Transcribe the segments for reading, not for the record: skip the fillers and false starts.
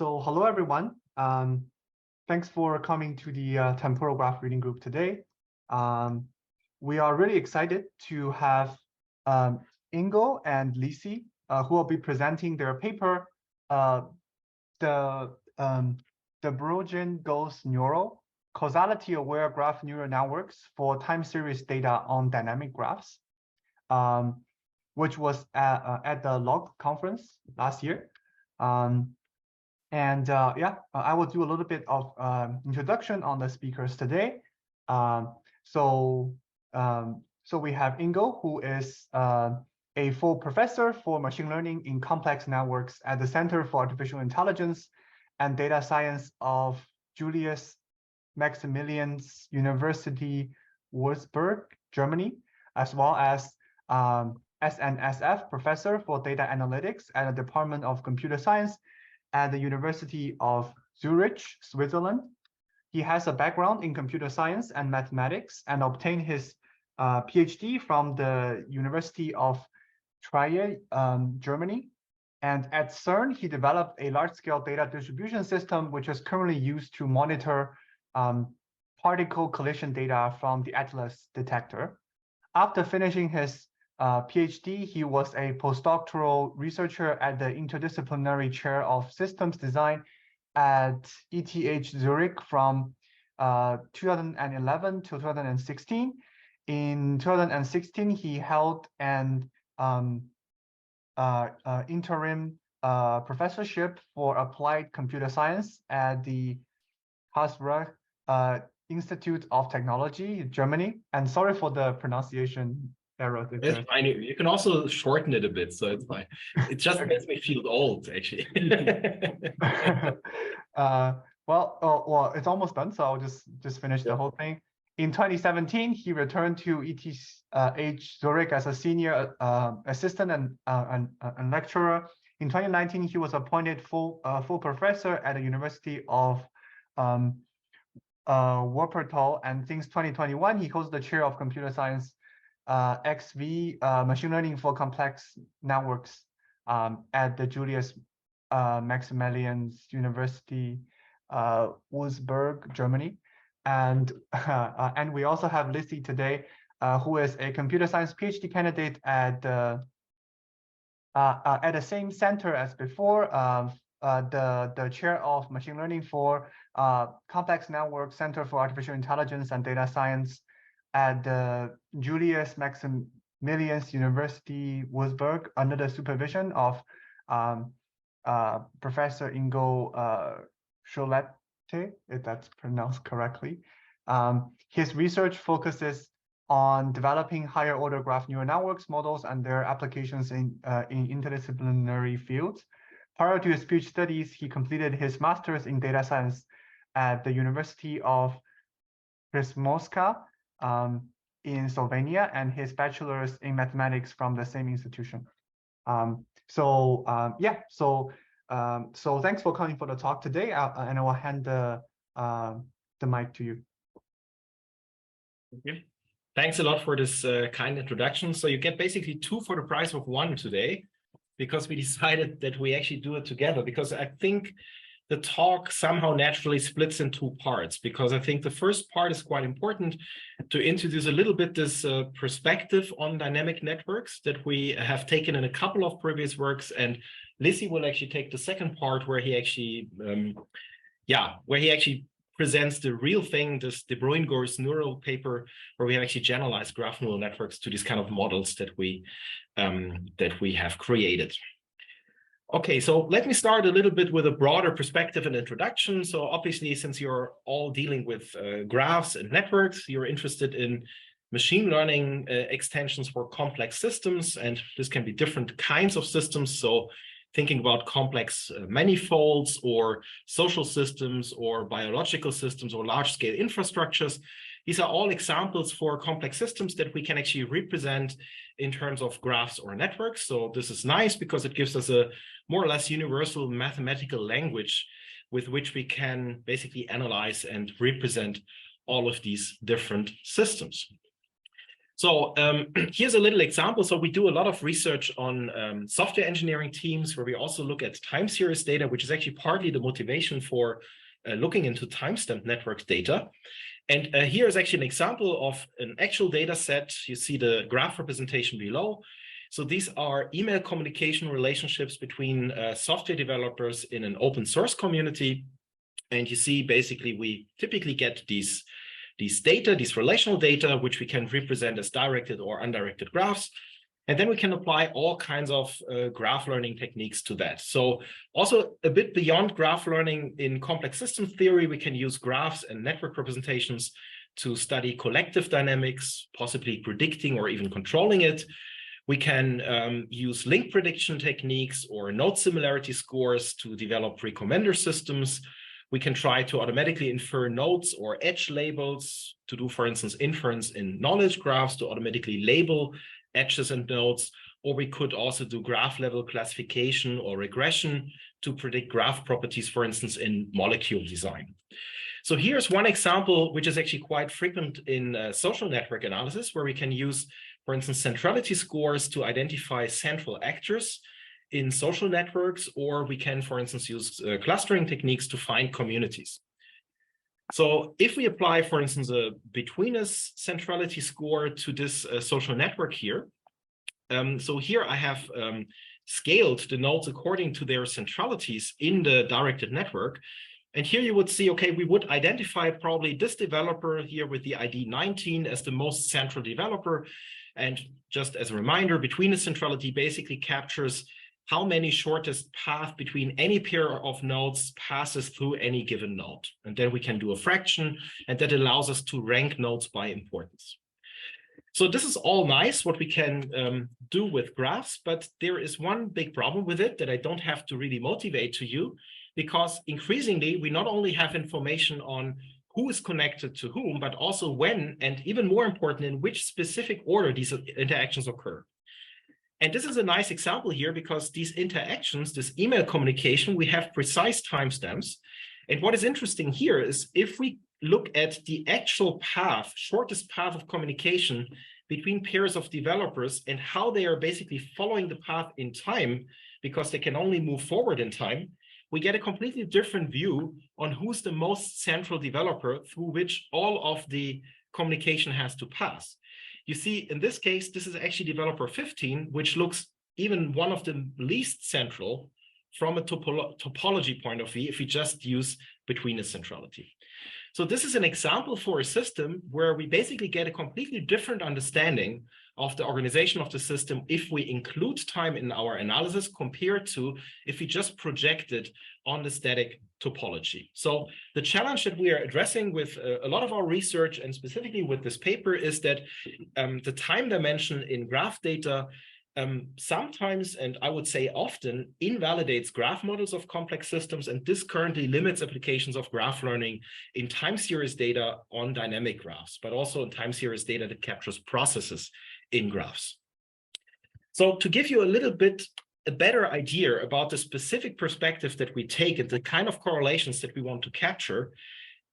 So hello, everyone. Thanks for coming to the temporal graph reading group today. We are really excited to have Ingo and Lisi, who will be presenting their paper, the Bruijn ghost neural causality-aware graph neural networks for time series data on dynamic graphs, which was at the log conference last year. I will do a little bit of introduction on the speakers today. So we have Ingo, who is a full professor for machine learning in complex networks at the Center for Artificial Intelligence and Data Science of Julius Maximilians University Würzburg, Germany, as well as SNSF professor for data analytics at the Department of Computer Science at the University of Zurich, Switzerland. He has a background in computer science and mathematics and obtained his PhD from the University of Trier, Germany. And at CERN, he developed a large-scale data distribution system, which is currently used to monitor particle collision data from the ATLAS detector. After finishing his PhD, he was a postdoctoral researcher at the Interdisciplinary Chair of Systems Design at ETH Zurich from 2011 to 2016. In 2016, he held an interim professorship for applied computer science at the Karlsruhe Institute of Technology, Germany. And sorry for the pronunciation error. It's fine. You can also shorten it a bit, so it's fine. It just makes me feel old, actually. Well, it's almost done, so I'll just finish the whole thing. In 2017, he returned to ETH Zurich as a senior assistant and lecturer. In 2019, he was appointed full professor at the University of Wuppertal, and since 2021, he holds the chair of computer science XV machine learning for complex networks at the Julius Maximilians University, Würzburg, Germany. And we also have Lisi today, who is a computer science PhD candidate at the same center as before, the chair of machine learning for complex network Center for Artificial Intelligence and Data Science at the Julius Maximilians University Würzburg under the supervision of Professor Ingo Scholtes, if that's pronounced correctly. His research focuses on developing higher order graph neural networks models and their applications in interdisciplinary fields. Prior to his PhD studies, he completed his master's in data science at the University of Primorska in Slovenia, and his bachelor's in mathematics from the same institution. So thanks for coming for the talk today, and I will hand the mic to you. Thank you. Thanks a lot for this kind introduction. So you get basically 2 for the price of 1 today, because we decided that we actually do it together, because I think the talk somehow naturally splits in 2 parts, because I think the first part is quite important to introduce a little bit this perspective on dynamic networks that we have taken in a couple of previous works, and Lisi will actually take the second part where he actually presents the real thing, the Bruijn ghost neural paper, where we have actually generalized graph neural networks to these kind of models that we have created. Okay, so let me start a little bit with a broader perspective and introduction. So obviously, since you're all dealing with graphs and networks, you're interested in machine learning extensions for complex systems, and this can be different kinds of systems. So thinking about complex manifolds or social systems or biological systems or large-scale infrastructures. These are all examples for complex systems that we can actually represent in terms of graphs or networks. So this is nice because it gives us a more or less universal mathematical language with which we can basically analyze and represent all of these different systems. So here's a little example. So we do a lot of research on software engineering teams where we also look at time series data, which is actually partly the motivation for looking into timestamp network data. And here is actually an example of an actual data set. You see the graph representation below. So these are email communication relationships between software developers in an open source community. And you see, basically, we typically get these data, these relational data, which we can represent as directed or undirected graphs. And then we can apply all kinds of graph learning techniques to that. So also a bit beyond graph learning in complex system theory, we can use graphs and network representations to study collective dynamics, possibly predicting or even controlling it. We can use link prediction techniques or node similarity scores to develop recommender systems. We can try to automatically infer nodes or edge labels to do, for instance, inference in knowledge graphs to automatically label edges and nodes, or we could also do graph level classification or regression to predict graph properties, for instance, in molecule design. So here's one example, which is actually quite frequent in social network analysis, where we can use, for instance, centrality scores to identify central actors in social networks, or we can, for instance, use clustering techniques to find communities. So if we apply, for instance, a between-us centrality score to this social network here, so here I have scaled the nodes according to their centralities in the directed network. And here you would see, okay, we would identify probably this developer here with the ID 19 as the most central developer. And just as a reminder, between-us centrality basically captures how many shortest path between any pair of nodes passes through any given node. And then we can do a fraction, and that allows us to rank nodes by importance. So this is all nice, what we can do with graphs, but there is one big problem with it that I don't have to really motivate to you, because increasingly we not only have information on who is connected to whom, but also when, and even more important, in which specific order these interactions occur. And this is a nice example here, because these interactions, this email communication, we have precise timestamps. And what is interesting here is if we look at the actual path, shortest path of communication between pairs of developers and how they are basically following the path in time, because they can only move forward in time, we get a completely different view on who's the most central developer through which all of the communication has to pass. You see, in this case, this is actually developer 15, which looks even one of the least central from a topology point of view if we just use between-us centrality. So this is an example for a system where we basically get a completely different understanding of the organization of the system if we include time in our analysis compared to if we just project it on the static topology. So the challenge that we are addressing with a lot of our research, and specifically with this paper, is that the time dimension in graph data sometimes, and I would say often, invalidates graph models of complex systems, and this currently limits applications of graph learning in time series data on dynamic graphs, but also in time series data that captures processes in graphs. So to give you a little bit a better idea about the specific perspective that we take and the kind of correlations that we want to capture,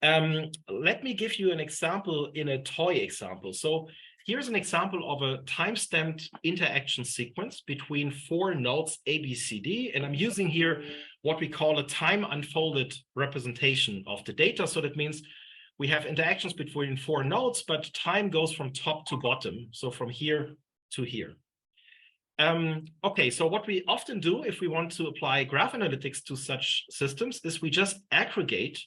let me give you an example in a toy example. So here's an example of a time-stamped interaction sequence between 4 nodes A, B, C, D, and I'm using here what we call a time-unfolded representation of the data. So that means we have interactions between 4 nodes, but time goes from top to bottom, so from here to here. Okay, so what we often do if we want to apply graph analytics to such systems is we just aggregate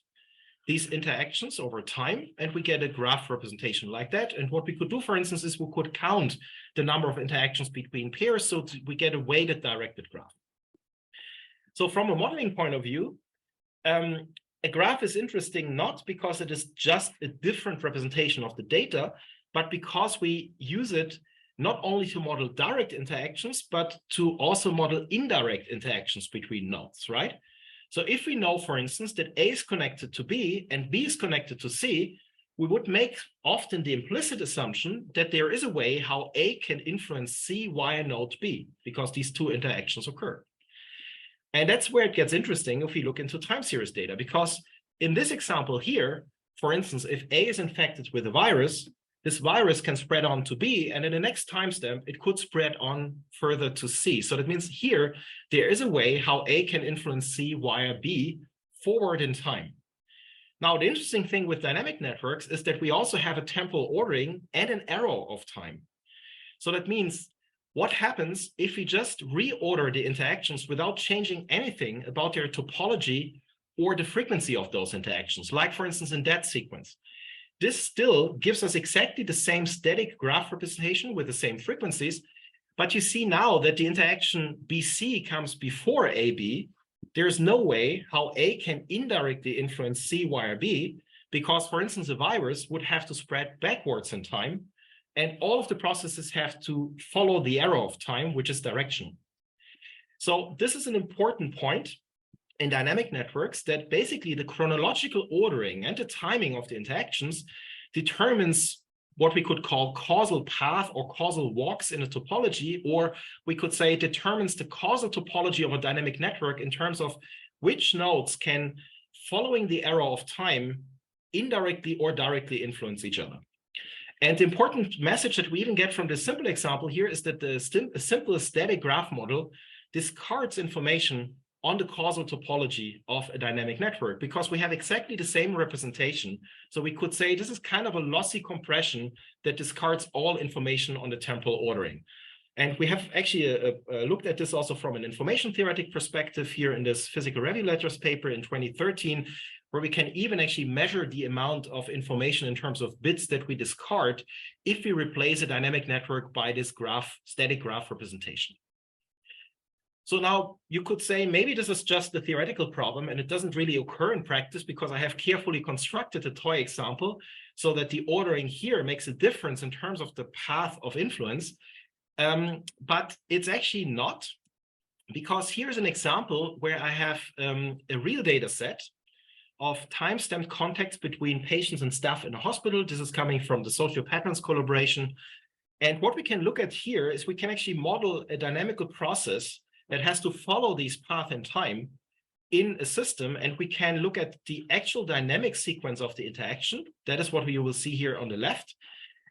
these interactions over time, and we get a graph representation like that. And what we could do, for instance, is we could count the number of interactions between pairs, so we get a weighted directed graph. So from a modeling point of view, a graph is interesting not because it is just a different representation of the data, but because we use it not only to model direct interactions, but to also model indirect interactions between nodes, right? So if we know, for instance, that A is connected to B and B is connected to C, we would make often the implicit assumption that there is a way how A can influence C via node B, because these 2 interactions occur. And that's where it gets interesting if we look into time series data, because in this example here, for instance, if A is infected with a virus, this virus can spread on to B, and in the next timestamp, it could spread on further to C. So that means here, there is a way how A can influence C via B forward in time. Now, the interesting thing with dynamic networks is that we also have a temporal ordering and an arrow of time. So that means what happens if we just reorder the interactions without changing anything about their topology or the frequency of those interactions, like for instance in that sequence. This still gives us exactly the same static graph representation with the same frequencies, but you see now that the interaction BC comes before AB. There's no way how A can indirectly influence C via B, because for instance, a virus would have to spread backwards in time, and all of the processes have to follow the arrow of time, which is direction. So this is an important point in dynamic networks, that basically the chronological ordering and the timing of the interactions determines what we could call causal path or causal walks in a topology, or we could say determines the causal topology of a dynamic network in terms of which nodes can, following the arrow of time, indirectly or directly influence each other. And the important message that we even get from this simple example here is that the simple static graph model discards information on the causal topology of a dynamic network, because we have exactly the same representation. So we could say this is kind of a lossy compression that discards all information on the temporal ordering. And we have actually looked at this also from an information theoretic perspective here in this Physical Review Letters paper in 2013, where we can even actually measure the amount of information in terms of bits that we discard if we replace a dynamic network by this graph, static graph representation. So now you could say, maybe this is just a theoretical problem and it doesn't really occur in practice because I have carefully constructed a toy example so that the ordering here makes a difference in terms of the path of influence. But it's actually not, because here's an example where I have a real data set of time-stamped contacts between patients and staff in a hospital. This is coming from the Social Patterns collaboration. And what we can look at here is we can actually model a dynamical process that has to follow these paths in time in a system, and we can look at the actual dynamic sequence of the interaction. That is what we will see here on the left.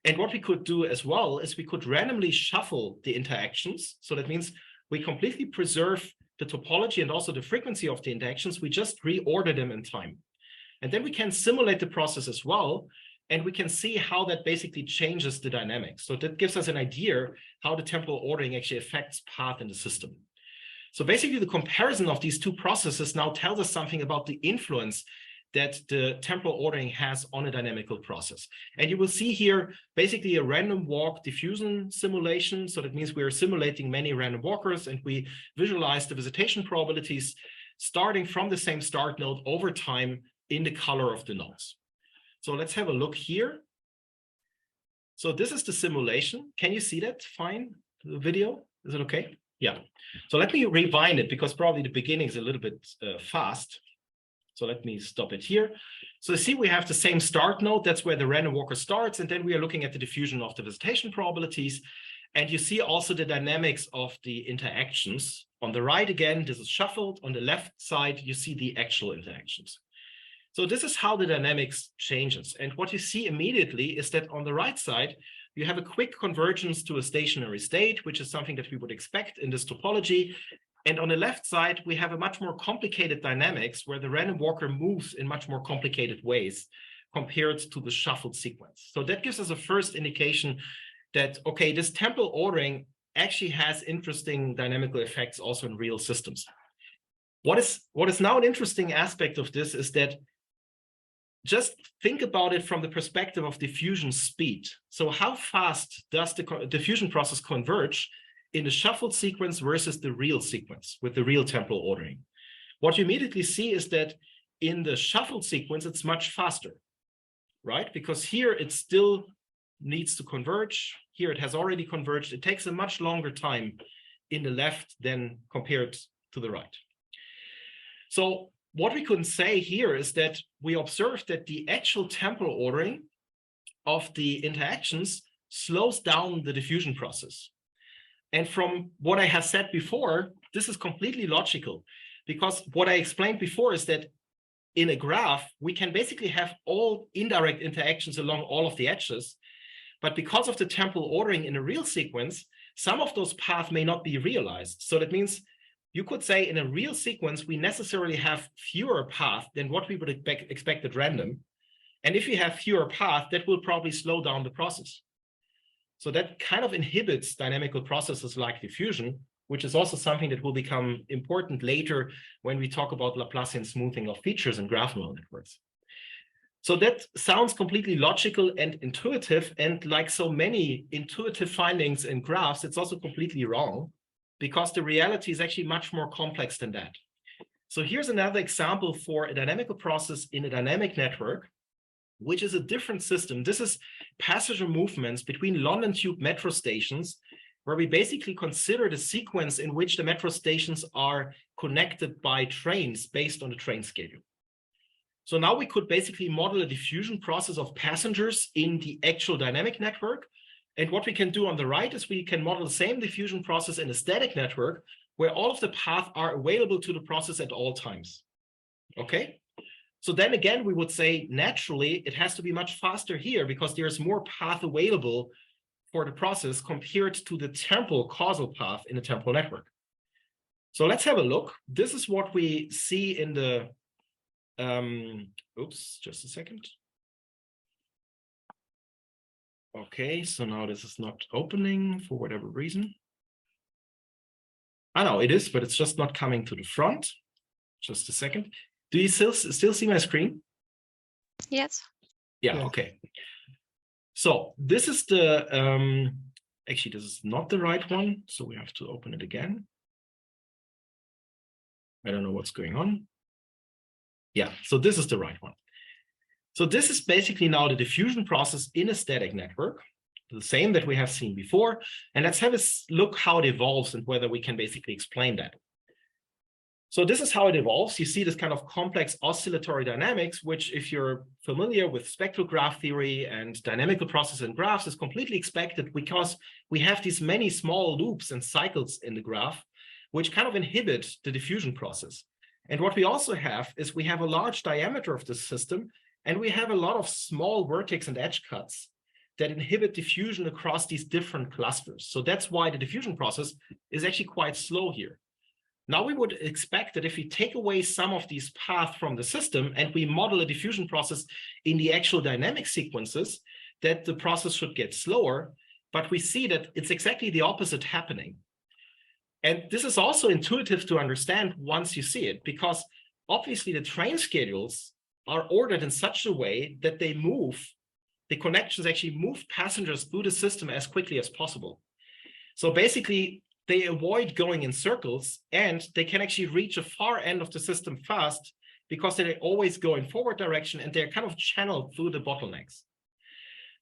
And what we could do as well is we could randomly shuffle the interactions. So that means we completely preserve the topology and also the frequency of the interactions. We just reorder them in time. And then we can simulate the process as well, and we can see how that basically changes the dynamics. So that gives us an idea how the temporal ordering actually affects path in the system. So basically the comparison of these two processes now tells us something about the influence that the temporal ordering has on a dynamical process. And you will see here basically a random walk diffusion simulation. So that means we are simulating many random walkers, and we visualize the visitation probabilities starting from the same start node over time in the color of the nodes. So let's have a look here. So this is the simulation. Can you see that fine, the video? Is it okay? Yeah. So let me rewind it because probably the beginning is a little bit fast. So let me stop it here. So you see we have the same start node. That's where the random walker starts. And then we are looking at the diffusion of the visitation probabilities. And you see also the dynamics of the interactions. On the right, again, this is shuffled. On the left side, you see the actual interactions. So this is how the dynamics changes. And what you see immediately is that on the right side, you have a quick convergence to a stationary state, which is something that we would expect in this topology. And on the left side, we have a much more complicated dynamics where the random walker moves in much more complicated ways compared to the shuffled sequence. So that gives us a first indication that, okay, this temporal ordering actually has interesting dynamical effects also in real systems. What is now an interesting aspect of this is that just think about it from the perspective of diffusion speed. So how fast does the diffusion process converge in the shuffled sequence versus the real sequence with the real temporal ordering? What you immediately see is that in the shuffled sequence, it's much faster, right? Because here it still needs to converge. Here it has already converged. It takes a much longer time in the left than compared to the right. So what we can say here is that we observe that the actual temporal ordering of the interactions slows down the diffusion process. And from what I have said before, this is completely logical, because what I explained before is that in a graph, we can basically have all indirect interactions along all of the edges. But because of the temporal ordering in a real sequence, some of those paths may not be realized. So that means you could say in a real sequence, we necessarily have fewer paths than what we would expect at random. And if you have fewer paths, that will probably slow down the process. So that kind of inhibits dynamical processes like diffusion, which is also something that will become important later when we talk about Laplacian smoothing of features in graph neural networks. So that sounds completely logical and intuitive. And like so many intuitive findings in graphs, it's also completely wrong, because the reality is actually much more complex than that. So here's another example for a dynamical process in a dynamic network, which is a different system. This is passenger movements between London Tube metro stations, where we basically consider the sequence in which the metro stations are connected by trains based on the train schedule. So now we could basically model a diffusion process of passengers in the actual dynamic network. And what we can do on the right is we can model the same diffusion process in a static network, where all of the paths are available to the process at all times. Okay? So then again, we would say naturally it has to be much faster here because there's more path available for the process compared to the temporal causal path in a temporal network. So let's have a look. This is what we see in the, oops, just a second. Okay, so now this is not opening for whatever reason. I know it is, but it's just not coming to the front. Just a second. Do you still see my screen? Yes. Yeah, Yes. okay. So this is the, actually, this is not the right one. So we have to open it again. I don't know what's going on. Yeah, so this is the right one. So this is basically now the diffusion process in a static network, the same that we have seen before. And let's have a look how it evolves and whether we can basically explain that. So this is how it evolves. You see this kind of complex oscillatory dynamics, which if you're familiar with spectral graph theory and dynamical processes in graphs is completely expected because we have these many small loops and cycles in the graph, which kind of inhibit the diffusion process. And what we also have is we have a large diameter of the system, and we have a lot of small vertex and edge cuts that inhibit diffusion across these different clusters. So that's why the diffusion process is actually quite slow here. Now we would expect that if we take away some of these paths from the system and we model a diffusion process in the actual dynamic sequences, that the process should get slower, but we see that it's exactly the opposite happening. And this is also intuitive to understand once you see it, because obviously the train schedules are ordered in such a way that they move, the connections actually move passengers through the system as quickly as possible. So basically, they avoid going in circles, and they can actually reach a far end of the system fast because they always go in forward direction and they're kind of channeled through the bottlenecks.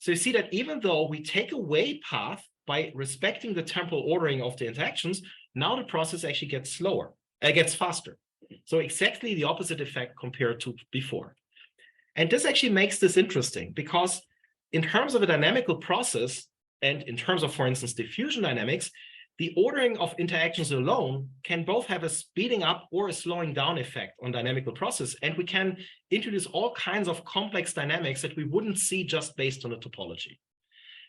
So you see that even though we take away path by respecting the temporal ordering of the interactions, now the process actually gets slower, gets faster. So exactly the opposite effect compared to before. And this actually makes this interesting because in terms of a dynamical process and in terms of, for instance, diffusion dynamics, the ordering of interactions alone can both have a speeding up or a slowing down effect on dynamical process. And we can introduce all kinds of complex dynamics that we wouldn't see just based on the topology.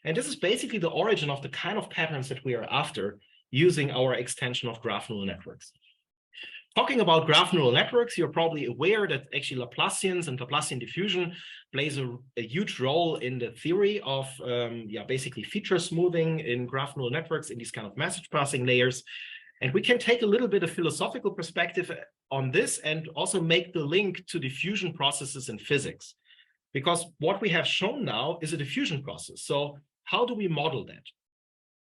And this is basically the origin of the kind of patterns that we are after using our extension of graph neural networks. Talking about graph neural networks, you're probably aware that actually Laplacians and Laplacian diffusion plays a huge role in the theory of basically feature smoothing in graph neural networks in these kind of message passing layers. And we can take a little bit of philosophical perspective on this and also make the link to diffusion processes in physics. Because what we have shown now is a diffusion process. So how do we model that?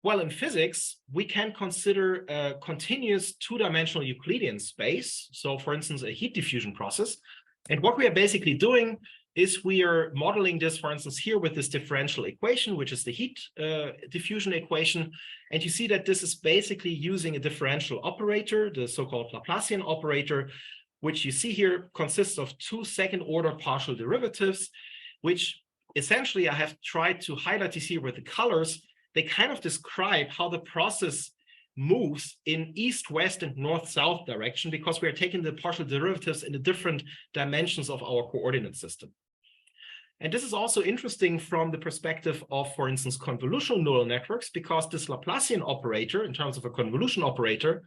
Well, in physics, we can consider a continuous two-dimensional Euclidean space. So for instance, a heat diffusion process. And what we are basically doing is we are modeling this, for instance, here with this differential equation, which is the heat diffusion equation. And you see that this is basically using a differential operator, the so-called Laplacian operator, which you see here consists of two second-order partial derivatives, which essentially I have tried to highlight this here with the colors. They kind of describe how the process moves in east-west and north-south direction because we are taking the partial derivatives in the different dimensions of our coordinate system. And this is also interesting from the perspective of, for instance, convolutional neural networks, because this Laplacian operator, in terms of a convolution operator,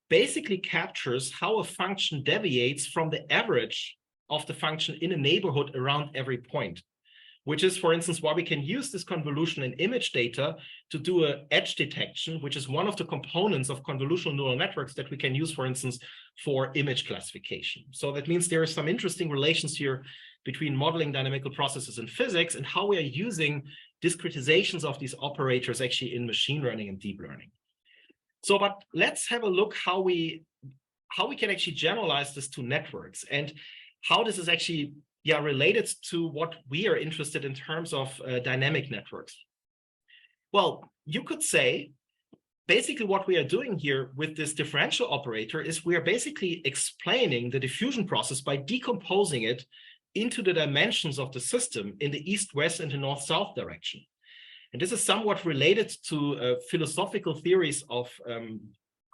basically captures how a function deviates from the average of the function in a neighborhood around every point, which is, for instance, why we can use this convolution in image data to do an edge detection, which is one of the components of convolutional neural networks that we can use, for instance, for image classification. So that means there are some interesting relations here between modeling dynamical processes in physics and how we are using discretizations of these operators actually in machine learning and deep learning. So, but let's have a look how we can actually generalize this to networks and how this is actually related to what we are interested in terms of dynamic networks. Well, you could say basically what we are doing here with this differential operator is we are basically explaining the diffusion process by decomposing it into the dimensions of the system in the east-west and the north-south direction. And this is somewhat related to philosophical theories of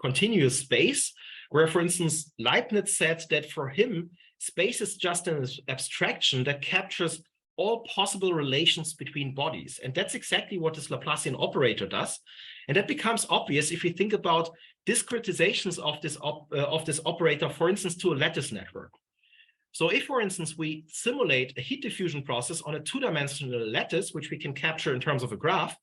continuous space, where, for instance, Leibniz said that for him, space is just an abstraction that captures all possible relations between bodies. And that's exactly what this Laplacian operator does. And that becomes obvious if you think about discretizations of this operator, for instance, to a lattice network. So if, for instance, we simulate a heat diffusion process on a two-dimensional lattice, which we can capture in terms of a graph,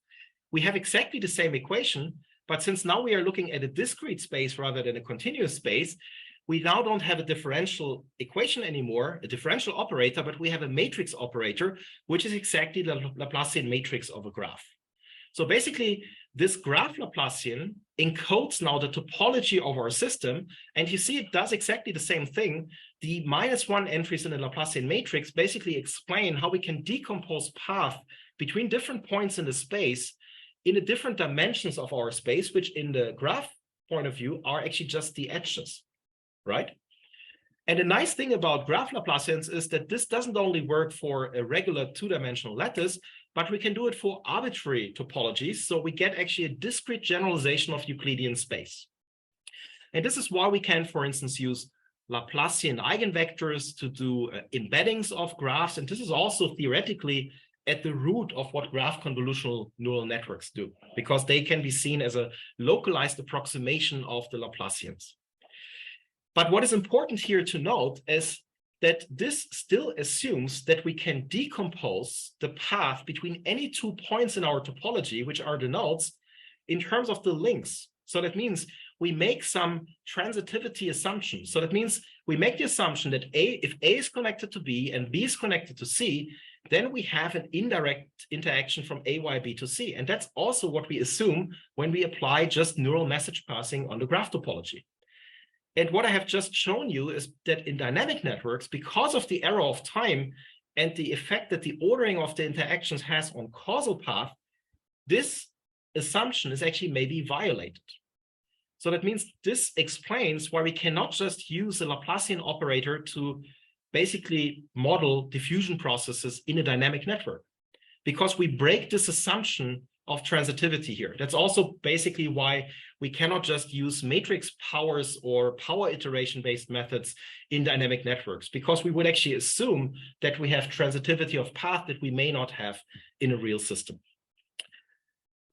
we have exactly the same equation. But since now we are looking at a discrete space rather than a continuous space, we now don't have a differential equation anymore, a differential operator, but we have a matrix operator, which is exactly the Laplacian matrix of a graph. So basically, this graph Laplacian encodes now the topology of our system, and you see it does exactly the same thing. The -1 entries in the Laplacian matrix basically explain how we can decompose path between different points in the space in the different dimensions of our space, which in the graph point of view are actually just the edges, right? And the nice thing about graph Laplacians is that this doesn't only work for a regular two-dimensional lattice, but we can do it for arbitrary topologies. So we get actually a discrete generalization of Euclidean space. And this is why we can, for instance, use Laplacian eigenvectors to do embeddings of graphs. And this is also theoretically at the root of what graph convolutional neural networks do, because they can be seen as a localized approximation of the Laplacians. But what is important here to note is that this still assumes that we can decompose the path between any 2 points in our topology, which are the nodes, in terms of the links. So that means we make some transitivity assumptions. So that means we make the assumption that if A is connected to B and B is connected to C, then we have an indirect interaction from A, Y, B to C. And that's also what we assume when we apply just neural message passing on the graph topology. And what I have just shown you is that in dynamic networks, because of the error of time and the effect that the ordering of the interactions has on causal path, this assumption is actually maybe violated. So that means this explains why we cannot just use a Laplacian operator to basically model diffusion processes in a dynamic network, because we break this assumption of transitivity here. That's also basically why we cannot just use matrix powers or power iteration-based methods in dynamic networks, because we would actually assume that we have transitivity of path that we may not have in a real system.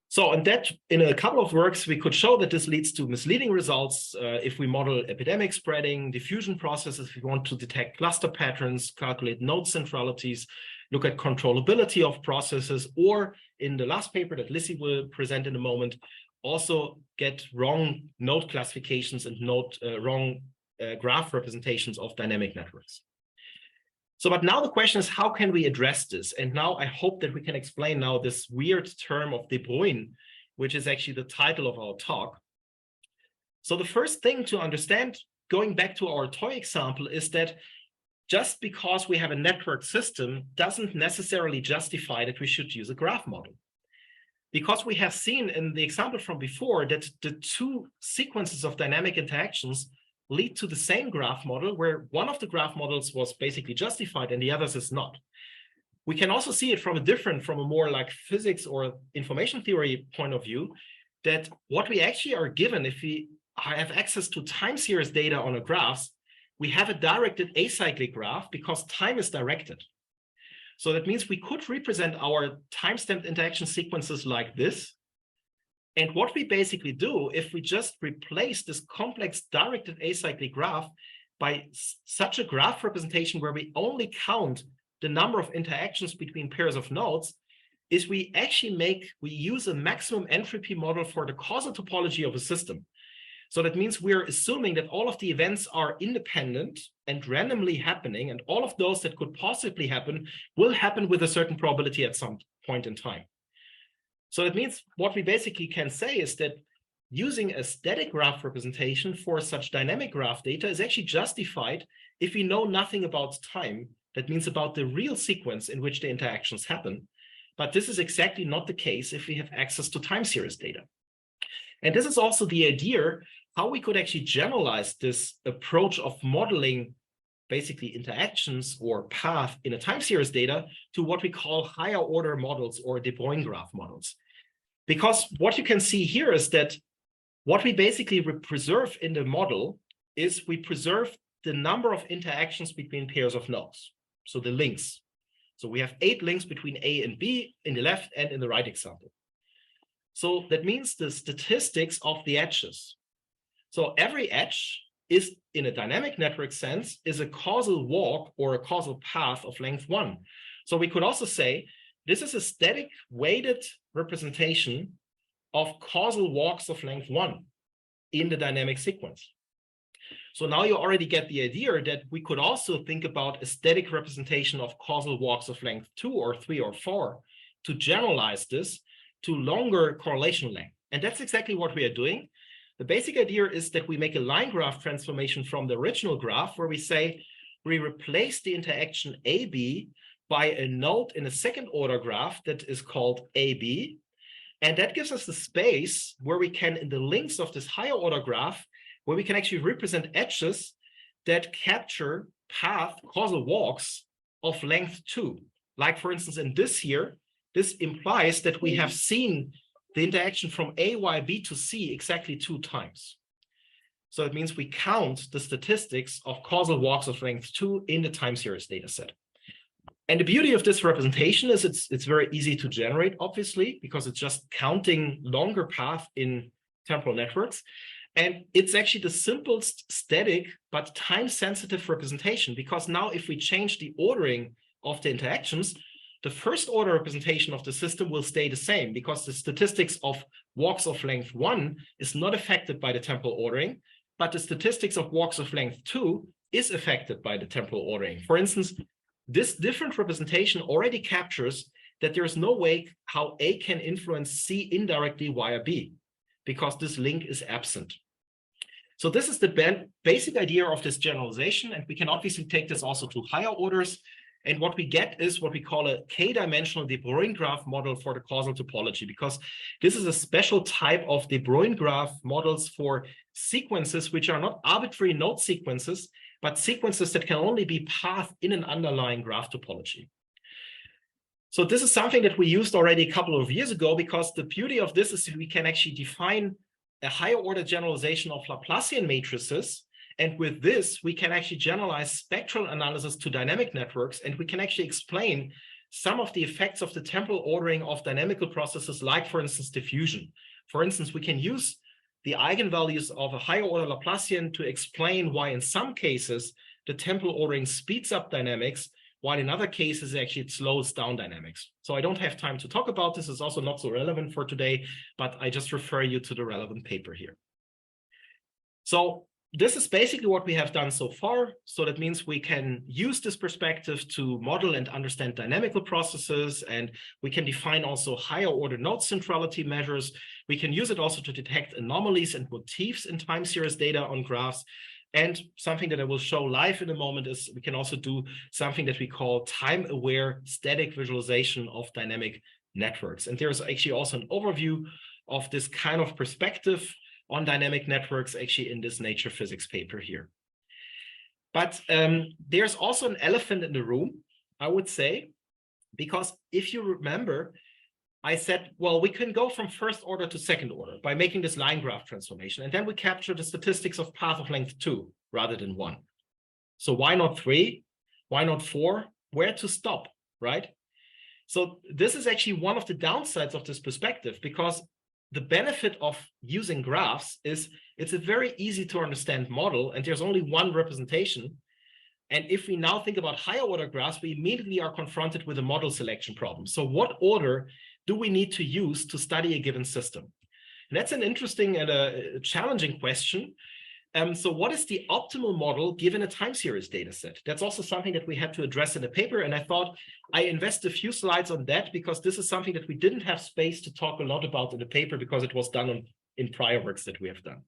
So in a couple of works, we could show that this leads to misleading results if we model epidemic spreading, diffusion processes, if we want to detect cluster patterns, calculate node centralities, look at controllability of processes, or in the last paper that Lisi will present in a moment, also get wrong node classifications and wrong graph representations of dynamic networks. So, but now the question is, how can we address this? And now I hope that we can explain now this weird term of De Bruijn, which is actually the title of our talk. So the first thing to understand, going back to our toy example, is that just because we have a network system doesn't necessarily justify that we should use a graph model. Because we have seen in the example from before that the two sequences of dynamic interactions lead to the same graph model, where one of the graph models was basically justified and the others is not. We can also see it from a more like physics or information theory point of view, that what we actually are given if we have access to time series data on a graph, we have a directed acyclic graph because time is directed. So that means we could represent our time-stamped interaction sequences like this. And what we basically do, if we just replace this complex directed acyclic graph by such a graph representation where we only count the number of interactions between pairs of nodes, is we use a maximum entropy model for the causal topology of a system. So that means we're assuming that all of the events are independent and randomly happening, and all of those that could possibly happen will happen with a certain probability at some point in time. So that means what we basically can say is that using a static graph representation for such dynamic graph data is actually justified if we know nothing about time. That means about the real sequence in which the interactions happen. But this is exactly not the case if we have access to time series data. And this is also the idea how we could actually generalize this approach of modeling basically interactions or path in a time series data to what we call higher order models or de Bruijn graph models. Because what you can see here is that what we basically preserve in the model is we preserve the number of interactions between pairs of nodes, so the links. So we have 8 links between A and B in the left and in the right example. So that means the statistics of the edges. So every edge is, in a dynamic network sense, is a causal walk or a causal path of length 1. So we could also say this is a static weighted representation of causal walks of length 1 in the dynamic sequence. So now you already get the idea that we could also think about a static representation of causal walks of length 2 or 3 or 4 to generalize this to longer correlation length. And that's exactly what we are doing. The basic idea is that we make a line graph transformation from the original graph where we say we replace the interaction AB by a node in a second order graph that is called AB. And that gives us the space where we can, in the links of this higher order graph, where we can actually represent edges that capture path causal walks of length 2. Like for instance, in this here, this implies that we have seen the interaction from A, Y, B to C exactly 2 times. So it means we count the statistics of causal walks of length 2 in the time series data set. And the beauty of this representation is it's very easy to generate, obviously, because it's just counting longer path in temporal networks. And it's actually the simplest static but time-sensitive representation, because now if we change the ordering of the interactions, the first order representation of the system will stay the same because the statistics of walks of length 1 is not affected by the temporal ordering, but the statistics of walks of length 2 is affected by the temporal ordering. For instance, this different representation already captures that there is no way how A can influence C indirectly via B, because this link is absent. So this is the basic idea of this generalization, and we can obviously take this also to higher orders. And what we get is what we call a k-dimensional de Bruijn graph model for the causal topology, because this is a special type of de Bruijn graph models for sequences which are not arbitrary node sequences, but sequences that can only be pathed in an underlying graph topology. So this is something that we used already a couple of years ago, because the beauty of this is we can actually define a higher order generalization of Laplacian matrices. And with this, we can actually generalize spectral analysis to dynamic networks, and we can actually explain some of the effects of the temporal ordering of dynamical processes, like, for instance, diffusion. For instance, we can use the eigenvalues of a higher order Laplacian to explain why in some cases the temporal ordering speeds up dynamics, while in other cases actually it slows down dynamics. So I don't have time to talk about this. It's also not so relevant for today, but I just refer you to the relevant paper here. So this is basically what we have done so far. So that means we can use this perspective to model and understand dynamical processes, and we can define also higher order node centrality measures. We can use it also to detect anomalies and motifs in time series data on graphs. And something that I will show live in a moment is we can also do something that we call time-aware static visualization of dynamic networks. And there's actually also an overview of this kind of perspective on dynamic networks actually in this Nature Physics paper here. But there's also an elephant in the room, I would say, because if you remember, I said, well, we can go from first order to second order by making this line graph transformation, and then we capture the statistics of path of length 2 rather than 1. So why not 3? Why not 4? Where to stop, right? So this is actually one of the downsides of this perspective, because the benefit of using graphs is it's a very easy to understand model, and there's only one representation. And if we now think about higher order graphs, we immediately are confronted with a model selection problem. So what order do we need to use to study a given system? And that's an interesting and a challenging question. So what is the optimal model given a time series data set? That's also something that we had to address in the paper. And I thought I invest a few slides on that because this is something that we didn't have space to talk a lot about in the paper because it was done in prior works that we have done.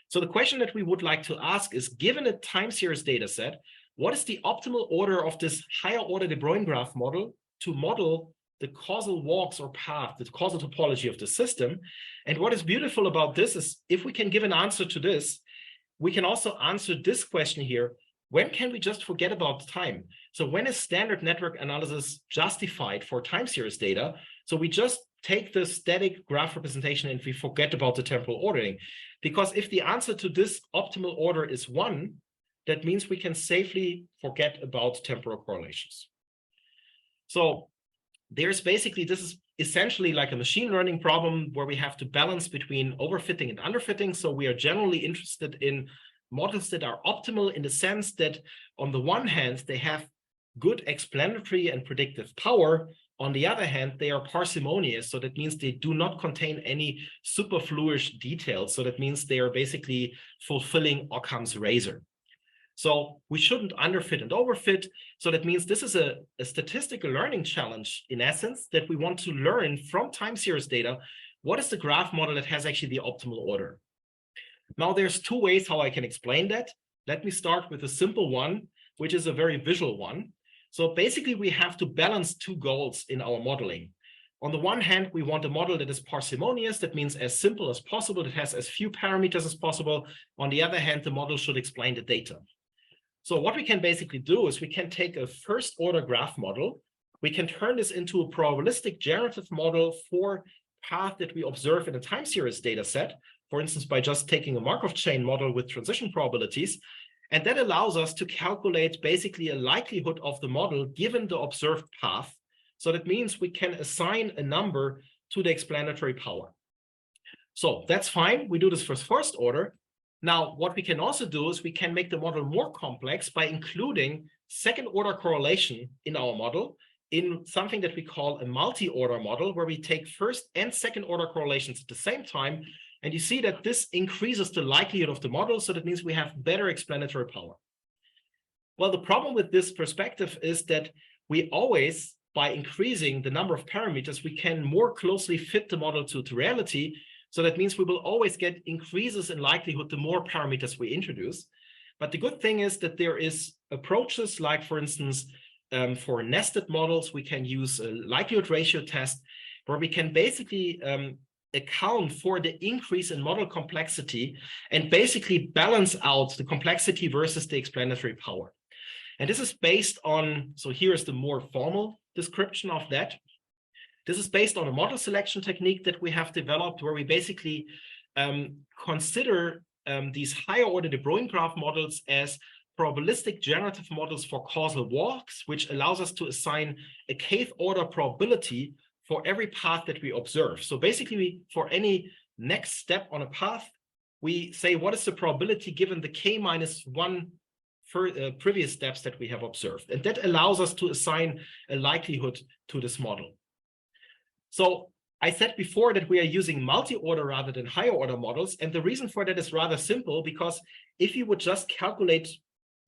So the question that we would like to ask is, given a time series data set, what is the optimal order of this higher order de Bruijn graph model to model the causal walks or path, the causal topology of the system? And what is beautiful about this is if we can give an answer to this, we can also answer this question here. When can we just forget about time? So when is standard network analysis justified for time series data? So we just take the static graph representation and we forget about the temporal ordering. Because if the answer to this optimal order is 1, that means we can safely forget about temporal correlations. So there's basically, this is essentially like a machine learning problem where we have to balance between overfitting and underfitting. So we are generally interested in models that are optimal in the sense that on the one hand, they have good explanatory and predictive power. On the other hand, they are parsimonious. So that means they do not contain any superfluous details. So that means they are basically fulfilling Occam's razor. So we shouldn't underfit and overfit. So that means this is a statistical learning challenge, in essence, that we want to learn from time series data. What is the graph model that has actually the optimal order? Now, there's 2 ways how I can explain that. Let me start with a simple one, which is a very visual one. So basically, we have to balance 2 goals in our modeling. On the one hand, we want a model that is parsimonious. That means as simple as possible. It has as few parameters as possible. On the other hand, the model should explain the data. So what we can basically do is we can take a first order graph model. We can turn this into a probabilistic generative model for path that we observe in a time series data set, for instance, by just taking a Markov chain model with transition probabilities. And that allows us to calculate basically a likelihood of the model given the observed path. So that means we can assign a number to the explanatory power. So that's fine. We do this for first order. Now, what we can also do is we can make the model more complex by including second order correlation in our model in something that we call a multi-order model, where we take first and second order correlations at the same time. And you see that this increases the likelihood of the model. So that means we have better explanatory power. Well, the problem with this perspective is that we always, by increasing the number of parameters, we can more closely fit the model to reality. So that means we will always get increases in likelihood the more parameters we introduce. But the good thing is that there is approaches like, for instance, for nested models, we can use a likelihood ratio test where we can basically account for the increase in model complexity and basically balance out the complexity versus the explanatory power. And this is based on, so here is the more formal description of that. This is based on a model selection technique that we have developed, where we basically consider these higher order de Bruijn graph models as probabilistic generative models for causal walks, which allows us to assign a kth order probability for every path that we observe. So basically, for any next step on a path, we say, what is the probability given the k-1 previous steps that we have observed? And that allows us to assign a likelihood to this model. So I said before that we are using multi-order rather than higher order models. And the reason for that is rather simple, because if you would just calculate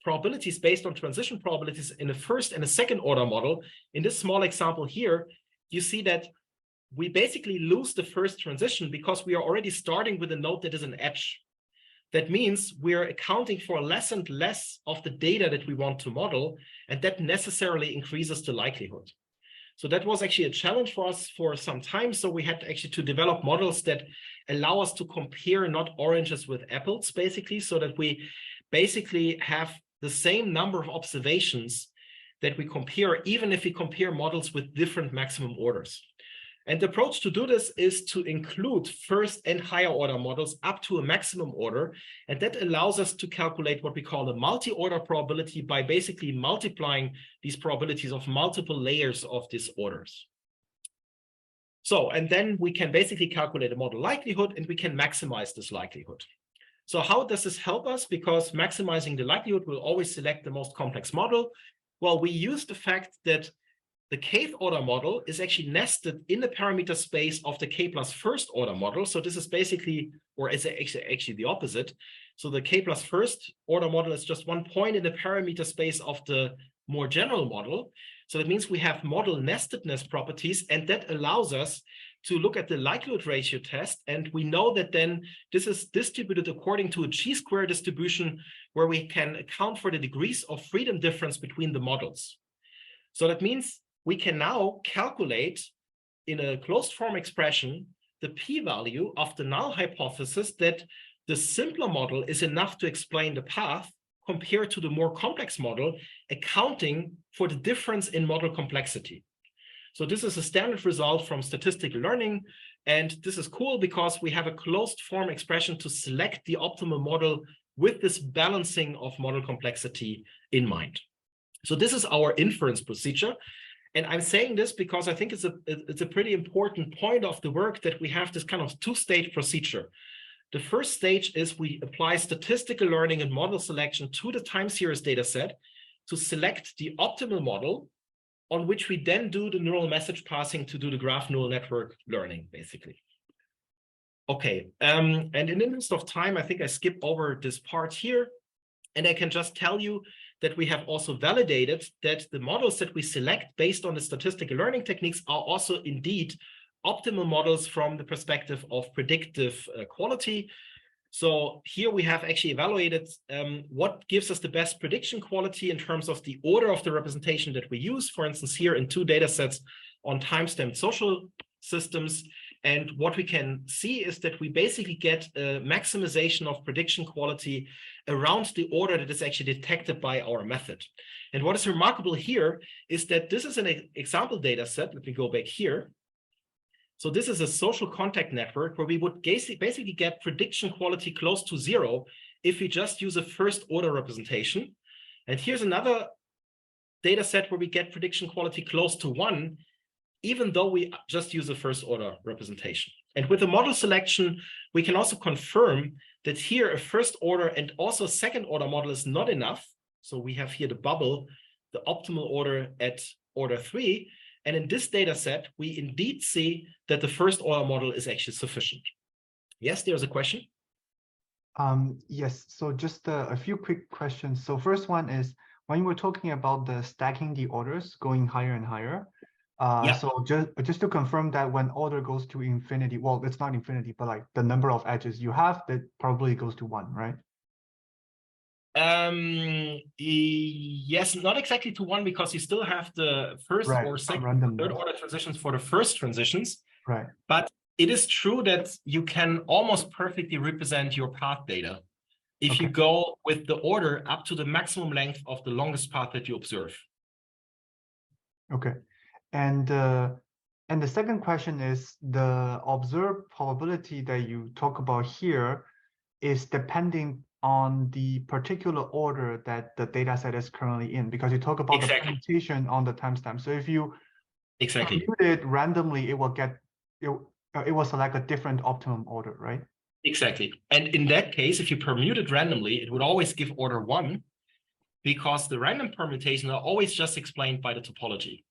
probabilities based on transition probabilities in a first and a second order model, in this small example here, you see that we basically lose the first transition because we are already starting with a node that is an edge. That means we're accounting for less and less of the data that we want to model, and that necessarily increases the likelihood. So that was actually a challenge for us for some time. So we had actually to develop models that allow us to compare not oranges with apples, basically, so that we basically have the same number of observations that we compare, even if we compare models with different maximum orders. And the approach to do this is to include first and higher order models up to a maximum order. And that allows us to calculate what we call a multi-order probability by basically multiplying these probabilities of multiple layers of these orders. So, and then we can basically calculate a model likelihood and we can maximize this likelihood. So how does this help us? Because maximizing the likelihood will always select the most complex model. Well, we use the fact that the kth order model is actually nested in the parameter space of the k plus first order model. So this is basically, or is actually the opposite. So the k plus first order model is just one point in the parameter space of the more general model. So that means we have model nestedness properties, and that allows us to look at the likelihood ratio test. And we know that then this is distributed according to a chi-square distribution where we can account for the degrees of freedom difference between the models. So that means we can now calculate in a closed form expression the p-value of the null hypothesis that the simpler model is enough to explain the path compared to the more complex model, accounting for the difference in model complexity. So this is a standard result from statistical learning. And this is cool because we have a closed form expression to select the optimal model with this balancing of model complexity in mind. So this is our inference procedure. And I'm saying this because I think it's a pretty important point of the work that we have this kind of two-stage procedure. The first stage is we apply statistical learning and model selection to the time series data set to select the optimal model on which we then do the neural message passing to do the graph neural network learning, basically. Okay, and in the interest of time, I think I skip over this part here, and I can just tell you that we have also validated that the models that we select based on the statistical learning techniques are also indeed optimal models from the perspective of predictive quality. So here we have actually evaluated what gives us the best prediction quality in terms of the order of the representation that we use, for instance, here in 2 data sets on time-stamped social systems. And what we can see is that we basically get a maximization of prediction quality around the order that is actually detected by our method. And what is remarkable here is that this is an example data set. Let me go back here. So this is a social contact network where we would basically get prediction quality close to 0 if we just use a first order representation. And here's another data set where we get prediction quality close to 1, even though we just use a first order representation. And with the model selection, we can also confirm that here a first order and also second order model is not enough. So we have here the bubble, the optimal order at order 3. And in this data set, we indeed see that the first order model is actually sufficient. Yes, there's a question. Yes, so just a few quick questions. So first one is, when you were talking about the stacking the orders going higher and higher, so just to confirm that when order goes to infinity, well, it's not infinity, but like the number of edges you have, that probably goes to 1, right? Yes, not exactly to 1, because you still have the first or second or third order transitions for the first transitions. Right. But it is true that you can almost perfectly represent your path data if you go with the order up to the maximum length of the longest path that you observe. Okay. And the second question is, the observed probability that you talk about here is depending on the particular order that the data set is currently in, because you talk about the permutation on the timestamp. So if you permute it randomly, it will select a different optimum order, right? Exactly. And in that case, if you permute it randomly, it would always give order 1, because the random permutations are always just explained by the topology.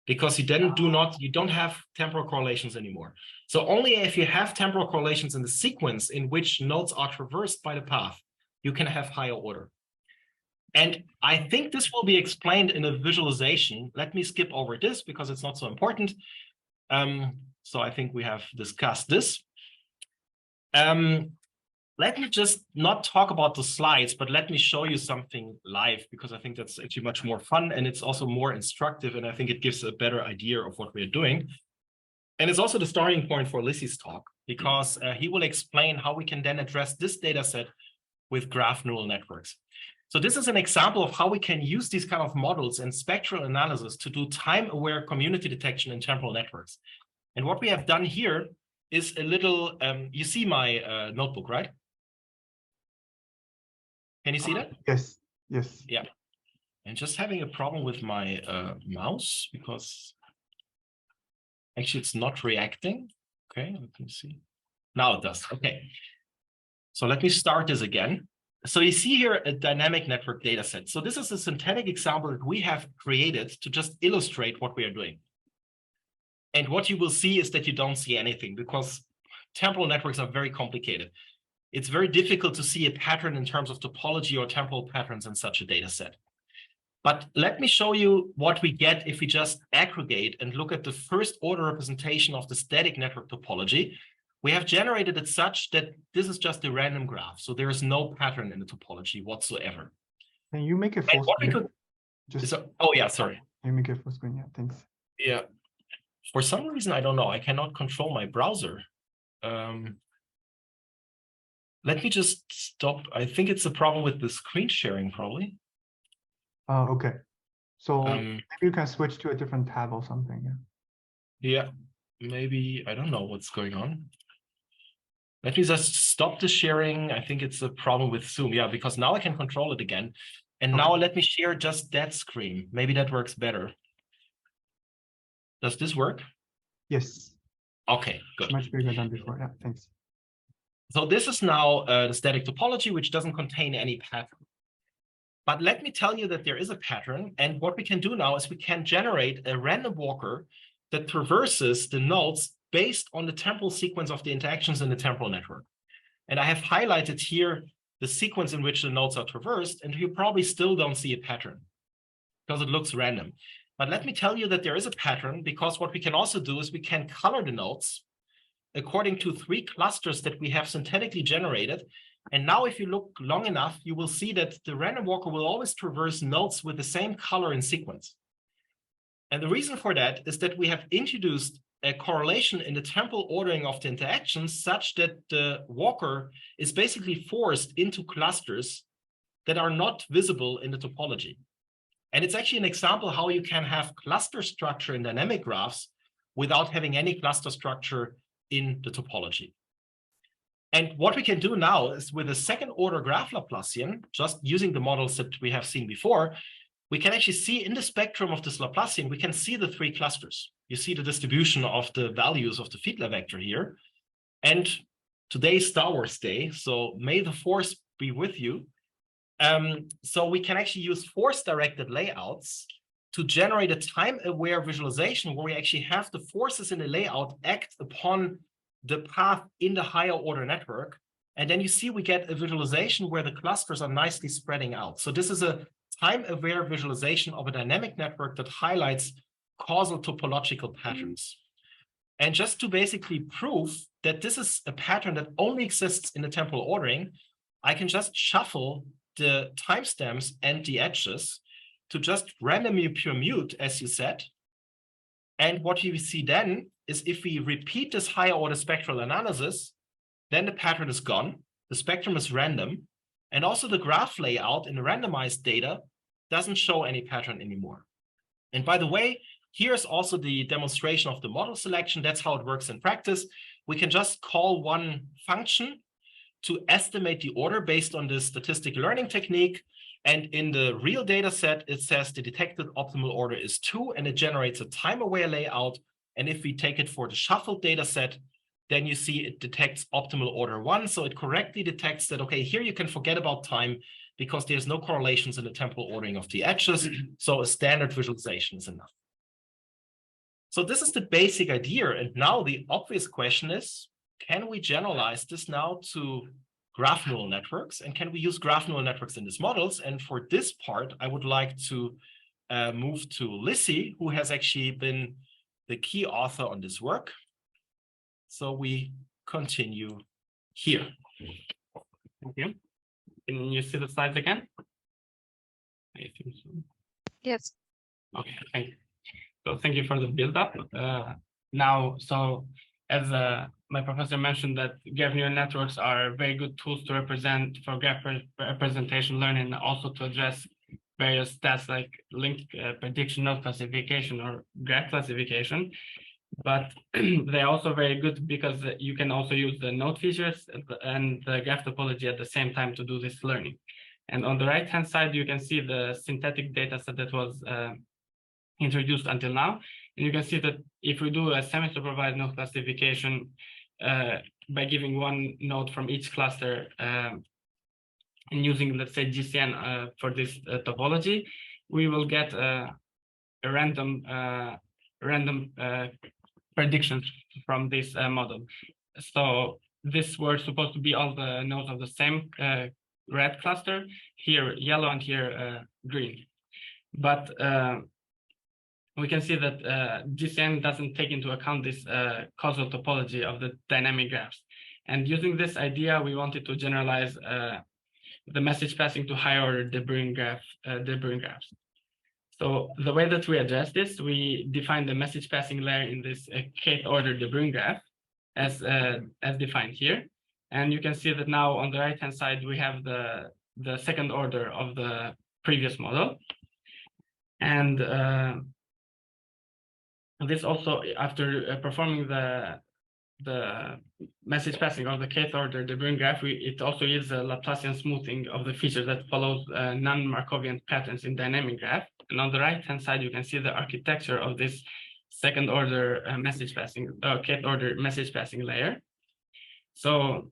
Because you then you don't have temporal correlations anymore. So only if you have temporal correlations in the sequence in which nodes are traversed by the path, you can have higher order. And I think this will be explained in a visualization. Let me skip over this because it's not so important. So I think we have discussed this. Let me just not talk about the slides, but let me show you something live, because I think that's actually much more fun and it's also more instructive, and I think it gives a better idea of what we're doing. And it's also the starting point for Lisi's talk, because he will explain how we can then address this data set with graph neural networks. So this is an example of how we can use these kind of models and spectral analysis to do time-aware community detection in temporal networks. And what we have done here is a little, you see my notebook, right? Can you see that? Yes, yes. Yeah. And just having a problem with my mouse because actually it's not reacting. Okay, let me see. Now it does. Okay. So let me start this again. So you see here a dynamic network data set. So this is a synthetic example that we have created to just illustrate what we are doing. And what you will see is that you don't see anything because temporal networks are very complicated. It's very difficult to see a pattern in terms of topology or temporal patterns in such a data set. But let me show you what we get if we just aggregate and look at the first order representation of the static network topology. We have generated it such that this is just a random graph. So there is no pattern in the topology whatsoever. Can you make it full screen? Oh yeah, sorry. Can you make it full screen? Yeah, thanks. Yeah. For some reason, I don't know. I cannot control my browser. Let me just stop. I think it's a problem with the screen sharing, probably. Okay. So maybe you can switch to a different tab or something. Yeah, maybe. I don't know what's going on. Let me just stop the sharing. I think it's a problem with Zoom. Yeah, because now I can control it again. And now let me share just that screen. Maybe that works better. Does this work? Yes. Okay, good. It's much bigger than before. Yeah, thanks. So this is now the static topology, which doesn't contain any pattern. But let me tell you that there is a pattern. And what we can do now is we can generate a random walker that traverses the nodes based on the temporal sequence of the interactions in the temporal network. And I have highlighted here the sequence in which the nodes are traversed, and you probably still don't see a pattern because it looks random. But let me tell you that there is a pattern because what we can also do is we can color the nodes according to 3 clusters that we have synthetically generated. And now if you look long enough, you will see that the random walker will always traverse nodes with the same color in sequence. And the reason for that is that we have introduced a correlation in the temporal ordering of the interactions such that the walker is basically forced into clusters that are not visible in the topology. And it's actually an example how you can have cluster structure in dynamic graphs without having any cluster structure in the topology. And what we can do now is with a second order graph Laplacian, just using the models that we have seen before, we can actually see in the spectrum of this Laplacian, we can see the 3 clusters. You see the distribution of the values of the Fiedler vector here. And today's Star Wars Day, so may the force be with you. So we can actually use force-directed layouts to generate a time-aware visualization where we actually have the forces in the layout act upon the path in the higher order network. And then you see we get a visualization where the clusters are nicely spreading out. So this is a time-aware visualization of a dynamic network that highlights causal topological patterns. And just to basically prove that this is a pattern that only exists in the temporal ordering, I can just shuffle the timestamps and the edges to just randomly permute, as you said. And what you see then is if we repeat this higher order spectral analysis, then the pattern is gone, the spectrum is random, and also the graph layout in the randomized data doesn't show any pattern anymore. And by the way, here's also the demonstration of the model selection. That's how it works in practice. We can just call one function to estimate the order based on this statistical learning technique. And in the real data set, it says the detected optimal order is 2, and it generates a time-aware layout. And if we take it for the shuffled data set, then you see it detects optimal order 1. So it correctly detects that, okay, here you can forget about time because there's no correlations in the temporal ordering of the edges. So a standard visualization is enough. So this is the basic idea. And now the obvious question is, can we generalize this now to graph neural networks? And can we use graph neural networks in these models? And for this part, I would like to move to Lisi, who has actually been the key author on this work. So we continue here. Thank you. Can you see the slides again? I think so. Yes. Okay, thank you. So thank you for the build-up. Now, so as my professor mentioned, that graph neural networks are very good tools to represent for graph representation learning, and also to address various stats like link prediction, node classification, or graph classification. but they're also very good because you can also use the node features and the graph topology at the same time to do this learning. And on the right-hand side, you can see the synthetic data set that was introduced until now. And you can see that if we do a semi-supervised node classification by giving one node from each cluster and using, let's say, GCN for this topology, we will get a random predictions from this model. So this were supposed to be all the nodes of the same red cluster, here yellow and here green. But we can see that GCN doesn't take into account this causal topology of the dynamic graphs. And using this idea, we wanted to generalize the message passing to higher order de Bruijn graphs. So the way that we address this, we define the message passing layer in this kth order de Bruijn graph as defined here. And you can see that now on the right-hand side, we have the second order of the previous model. And this also, after performing the message passing of the kth order de Bruijn graph, it also uses a Laplacian smoothing of the features that follows non-Markovian patterns in dynamic graph. And on the right-hand side, you can see the architecture of this second order message passing, kth order message passing layer. So,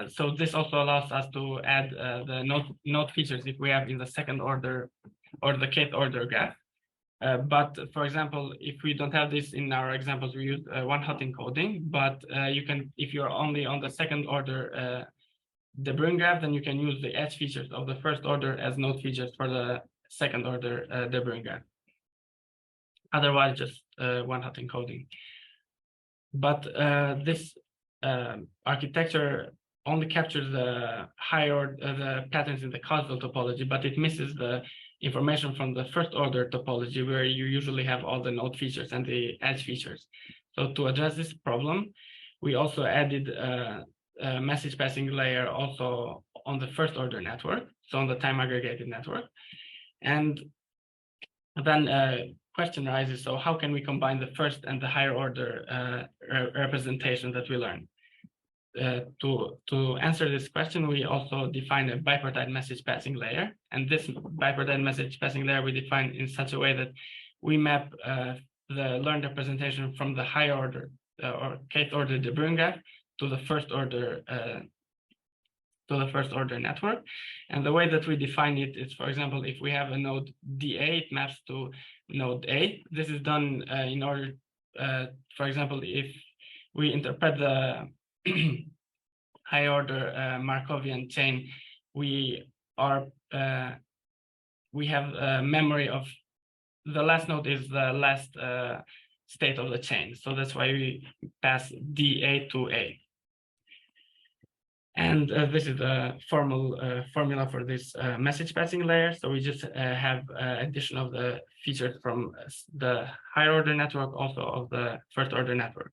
so this also allows us to add the node features if we have in the second order or the kth order graph. But for example, if we don't have this in our examples, we use one-hot encoding. But you can, if you're only on the second order de Bruijn graph, then you can use the edge features of the first order as node features for the second order de Bruijn graph. Otherwise, just one-hot encoding. But this architecture only captures the higher the patterns in the causal topology, but it misses the information from the first order topology where you usually have all the node features and the edge features. So to address this problem, we also added a message passing layer also on the first order network, so on the time aggregated network. And then question arises, so how can we combine the first and the higher order representation that we learned? To answer this question, we also define a bipartite message passing layer. And this bipartite message passing layer we define in such a way that we map the learned representation from the higher order or kth order de Bruijn graph to the first order network. And the way that we define it is, for example, if we have a node DA, it maps to node A. This is done in order, for example, if we interpret the high order Markovian chain, we have a memory of the last node is the last state of the chain. So that's why we pass DA to A. And this is the formal formula for this message passing layer. So we just have addition of the features from the higher order network, also of the first order network.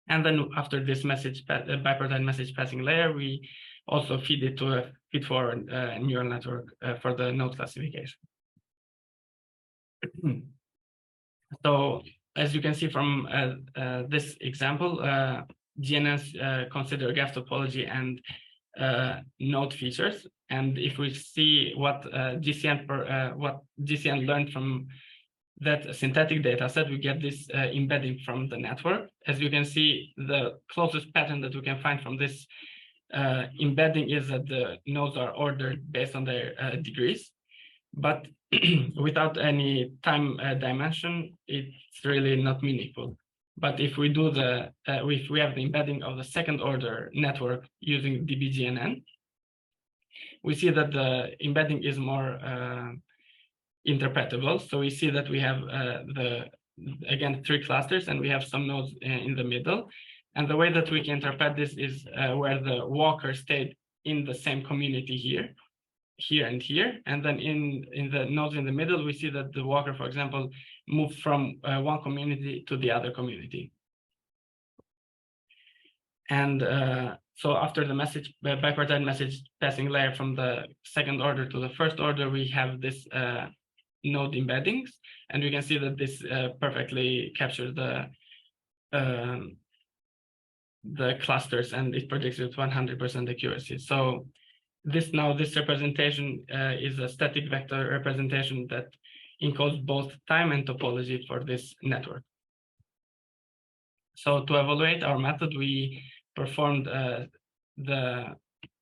And then after this bipartite message passing layer, we also feed it to a feed-forward neural network for the node classification. So as you can see from this example, GNNs consider graph topology and node features. And if we see what GCN learned from that synthetic data set, we get this embedding from the network. As you can see, the closest pattern that we can find from this embedding is that the nodes are ordered based on their degrees. But without any time dimension, it's really not meaningful. But if we do if we have the embedding of the second order network using dbGNN, we see that the embedding is more interpretable. So we see that we have again 3 clusters, and we have some nodes in the middle. And the way that we can interpret this is where the walker stayed in the same community here, and here. And then in the nodes in the middle, we see that the walker, for example, moved from one community to the other community. And so after the bipartite message passing layer from the second order to the first order, we have this node embeddings, and we can see that this perfectly captures the clusters, and it predicts with 100% accuracy. So this representation is a static vector representation that encodes both time and topology for this network. So to evaluate our method, we performed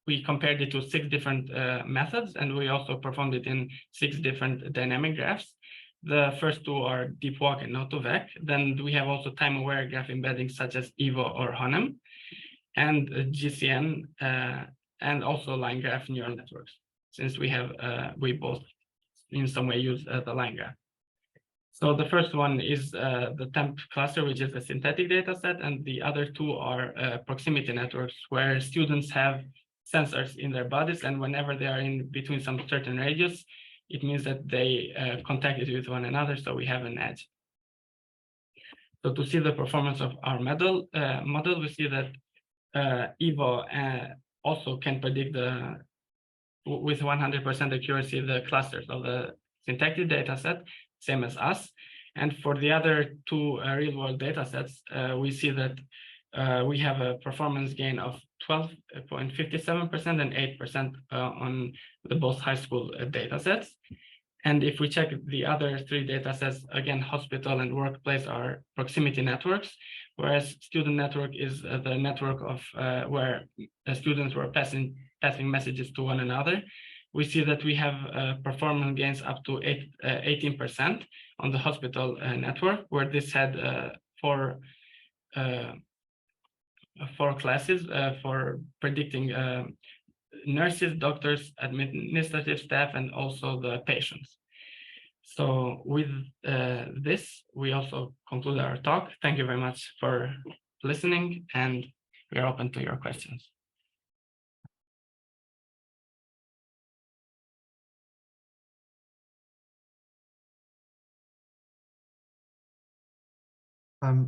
we compared it to 6 different methods, and we also performed it in 6 different dynamic graphs. The first 2 are deep walk and Autovec. Then we have also time-aware graph embeddings such as Evo or Hanem, and GCN, and also line graph neural networks, since we both in some way use the line graph. So the first one is the temp cluster, which is a synthetic data set, and the other 2 are proximity networks, where students have sensors in their bodies, and whenever they are in between some certain radius, it means that they contacted with one another, so we have an edge. So to see the performance of our model, we see that Evo also can predict with 100% accuracy the clusters of the syntactic data set, same as us. And for the other 2 real-world data sets, we see that we have a performance gain of 12.57% and 8% on the both high school data sets. And if we check the other 3 data sets, again, hospital and workplace are proximity networks, whereas student network is the network of where the students were passing messages to one another. We see that we have performance gains up to 18% on the hospital network, where this had 4 classes for predicting nurses, doctors, administrative staff, and also the patients. So with this, we also conclude our talk. Thank you very much for listening, and we are open to your questions.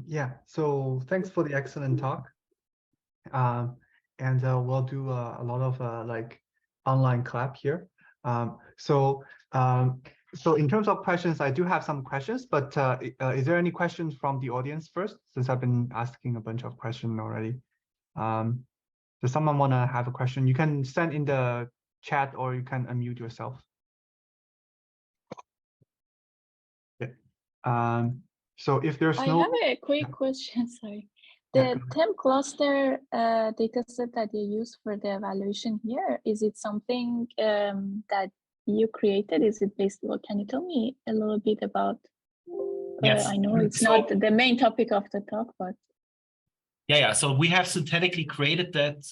Yeah, so thanks for the excellent talk. And we'll do a lot of like online clap here. So in terms of questions, I do have some questions, but is there any questions from the audience first, since I've been asking a bunch of questions already? Does someone want to have a question? You can send in the chat, or you can unmute yourself. Yeah. So if there's no— I have a quick question, sorry. The temp cluster data set that you use for the evaluation here, is it something that you created? Is it based on— can you tell me a little bit about— Yes. I know it's not the main topic of the talk, but— Yeah. So we have synthetically created that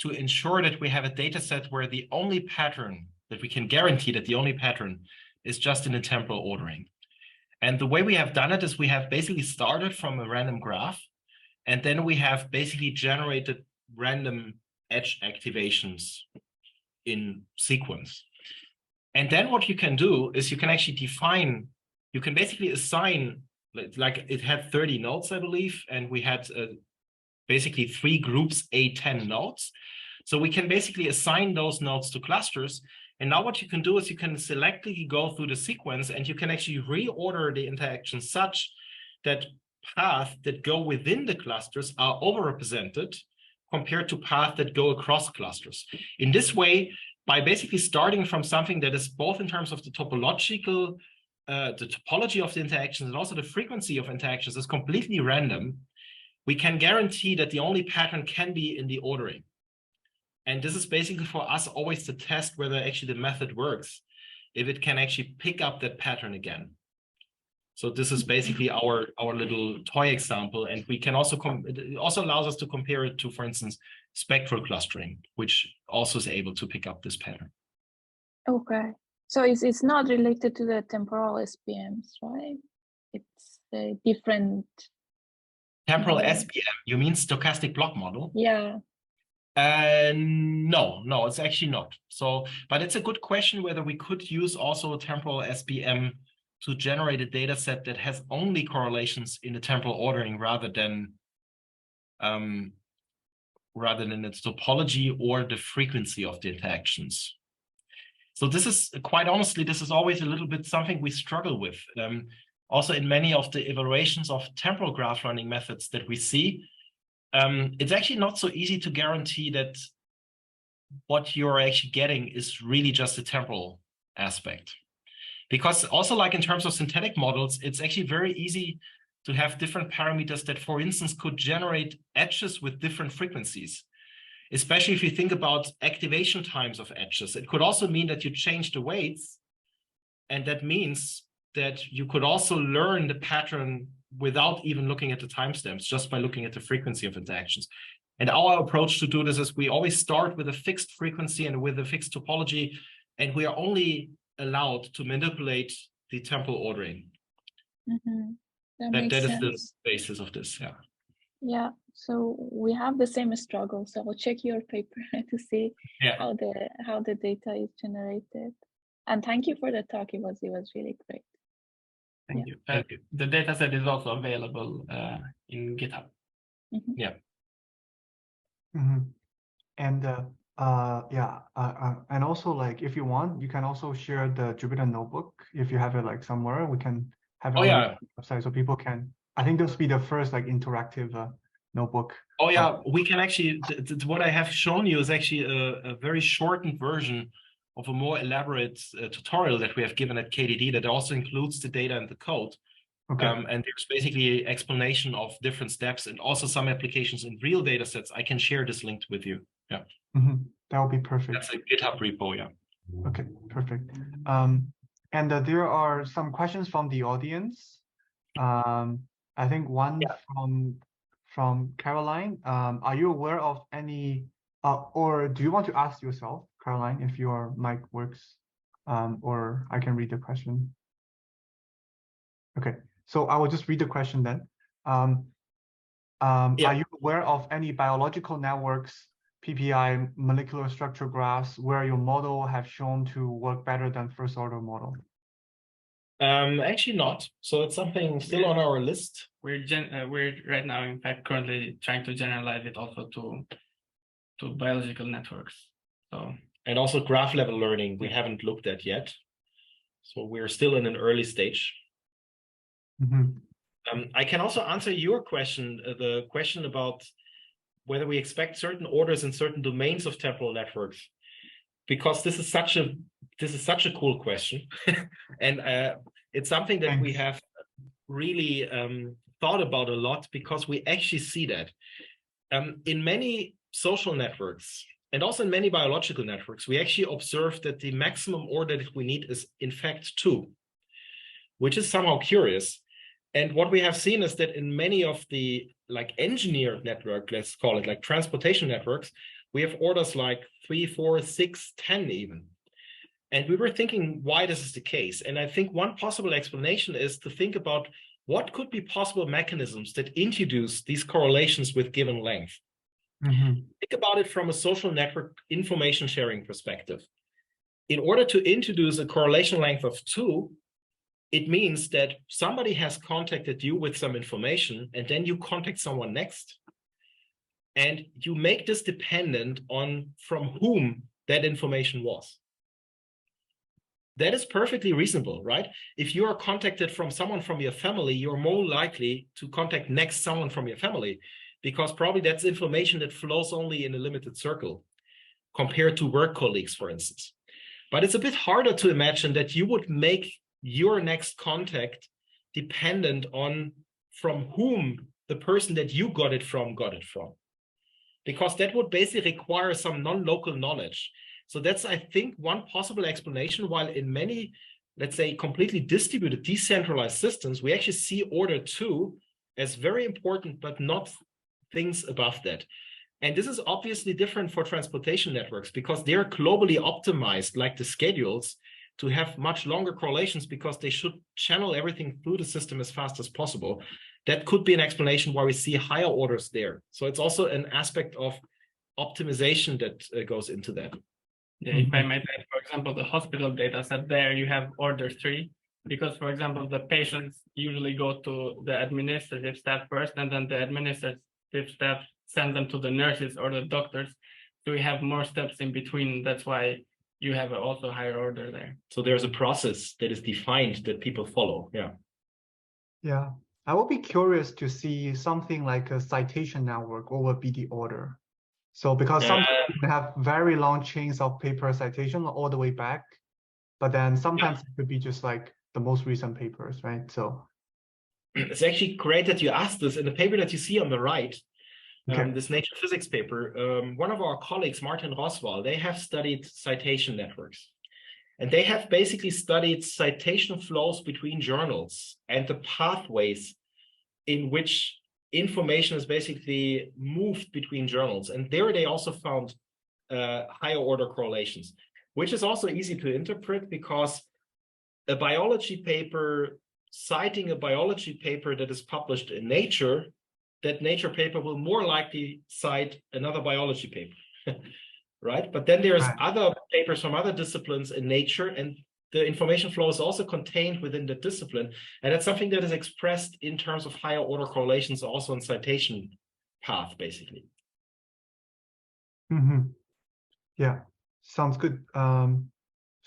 to ensure that we have a data set where the only pattern that we can guarantee that the only pattern is just in the temporal ordering. And the way we have done it is we have basically started from a random graph, and then we have basically generated random edge activations in sequence. And then what you can do is you can actually define, you can basically assign, like it had 30 nodes, I believe, and we had basically 3 groups, 10 nodes. So we can basically assign those nodes to clusters. And now what you can do is you can selectively go through the sequence, and you can actually reorder the interactions such that paths that go within the clusters are overrepresented compared to paths that go across clusters. In this way, by basically starting from something that is both in terms of the topological, the topology of the interactions and also the frequency of interactions is completely random, we can guarantee that the only pattern can be in the ordering. And this is basically for us always to test whether actually the method works, if it can actually pick up that pattern again. So this is basically our little toy example, and we can also it also allows us to compare it to, for instance, spectral clustering, which also is able to pick up this pattern. Okay, so it's not related to the temporal SPMs, right? It's a different— Temporal SPM, you mean stochastic block model? Yeah. No, it's actually not. So, but it's a good question whether we could use also a temporal SPM to generate a data set that has only correlations in the temporal ordering rather than its topology or the frequency of the interactions. So this is, quite honestly, this is always a little bit something we struggle with. Also in many of the evaluations of temporal graph learning methods that we see, it's actually not so easy to guarantee that what you're actually getting is really just a temporal aspect. Because also, like in terms of synthetic models, it's actually very easy to have different parameters that, for instance, could generate edges with different frequencies. Especially if you think about activation times of edges. It could also mean that you change the weights, and that means that you could also learn the pattern without even looking at the timestamps, just by looking at the frequency of interactions. And our approach to do this is we always start with a fixed frequency and with a fixed topology, and we are only allowed to manipulate the temporal ordering. Mm-hmm. That is the basis of this, yeah. Yeah, so we have the same struggle. So I'll check your paper to see how the data is generated. And thank you for the talk. It was really great. Thank you. The data set is also available in GitHub. Mm-hmm. Yeah. Mm-hmm. And and also, like, if you want, you can also share the Jupyter notebook if you have it like somewhere. We can have it on the website so people can. I think this will be the first like interactive notebook. Oh yeah, we can actually. What I have shown you is actually a very shortened version of a more elaborate tutorial that we have given at KDD that also includes the data and the code. Okay. And there's basically an explanation of different steps and also some applications in real data sets. I can share this link with you. Yeah. Mm-hmm. That would be perfect. That's a GitHub repo, yeah. Okay, perfect. And there are some questions from the audience. I think one from Caroline. Are you aware of any, or do you want to ask yourself, Caroline, if your mic works, or I can read the question? Okay, so I will just read the question then. Are you aware of any biological networks, PPI, molecular structure graphs, where your model have shown to work better than first order model? Actually not. So it's something still on our list. We're right now, in fact, currently trying to generalize it also to biological networks. So, and also graph level learning we haven't looked at yet. So we're still in an early stage. Mm-hmm. I can also answer your question, the question about whether we expect certain orders in certain domains of temporal networks, because this is such a cool question, and it's something that we have really thought about a lot, because we actually see that in many social networks and also in many biological networks, we actually observe that the maximum order that we need is in fact 2, which is somehow curious. And what we have seen is that in many of the like engineered network, let's call it like transportation networks, we have orders like 3, 4, 6, 10 even. And we were thinking why this is the case. And I think one possible explanation is to think about what could be possible mechanisms that introduce these correlations with given length. Mm-hmm. Think about it from a social network information sharing perspective. In order to introduce a correlation length of 2, it means that somebody has contacted you with some information, and then you contact someone next. And you make this dependent on from whom that information was. That is perfectly reasonable, right? If you are contacted from someone from your family, you're more likely to contact next someone from your family, because probably that's information that flows only in a limited circle compared to work colleagues, for instance. But it's a bit harder to imagine that you would make your next contact dependent on from whom the person that you got it from, because that would basically require some non-local knowledge. So that's, I think, one possible explanation, while in many, let's say, completely distributed, decentralized systems, we actually see order 2 as very important, but not things above that. And this is obviously different for transportation networks, because they're globally optimized, like the schedules, to have much longer correlations, because they should channel everything through the system as fast as possible. That could be an explanation why we see higher orders there. So it's also an aspect of optimization that goes into that. Yeah, if I might add, for example, the hospital data set, there you have order 3, because, for example, the patients usually go to the administrative staff first, and then the administrative staff send them to the nurses or the doctors. So we have more steps in between. That's why you have also higher order there. So there's a process that is defined that people follow. Yeah. Yeah. I would be curious to see something like a citation network. What would be the order? So because sometimes you can have very long chains of paper citation all the way back, but then sometimes it could be just like the most recent papers, right? So it's actually great that you asked this. In the paper that you see on the right, okay. this Nature Physics paper, one of our colleagues, Martin Roswal, they have studied citation networks. And they have basically studied citation flows between journals and the pathways in which information is basically moved between journals. And there they also found higher order correlations, which is also easy to interpret because a biology paper citing a biology paper that is published in Nature, that Nature paper will more likely cite another biology paper, right? But then there's other papers from other disciplines in Nature, and the information flow is also contained within the discipline. And that's something that is expressed in terms of higher order correlations also in citation path, basically. Mm-hmm. Yeah, sounds good.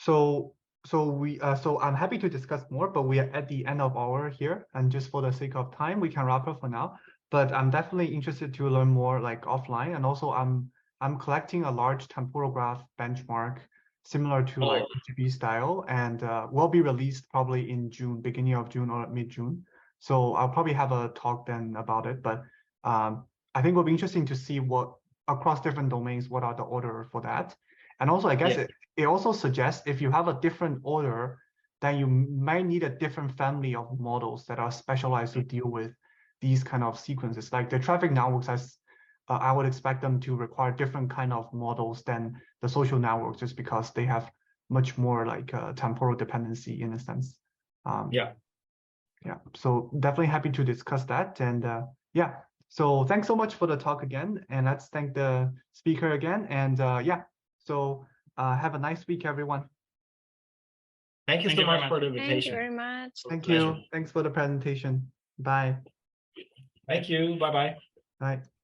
So I'm happy to discuss more, but we are at the end of our here, and just for the sake of time, we can wrap up for now. But I'm definitely interested to learn more like offline, and also I'm collecting a large temporal graph benchmark similar to like PGB style, and will be released probably in June, beginning of June or mid-June. So I'll probably have a talk then about it. But I think it'll be interesting to see what across different domains, what are the order for that. And also, I guess it also suggests if you have a different order, then you might need a different family of models that are specialized to deal with these kind of sequences. Like the traffic networks, I would expect them to require different kind of models than the social networks, just because they have much more like temporal dependency in a sense. Yeah. So definitely happy to discuss that. And yeah. So thanks so much for the talk again, and let's thank the speaker again. And so have a nice week, everyone. Thank you so much for the invitation. Thank you very much. Thank you. Thanks for the presentation. Bye. Thank you. Bye-bye. Bye.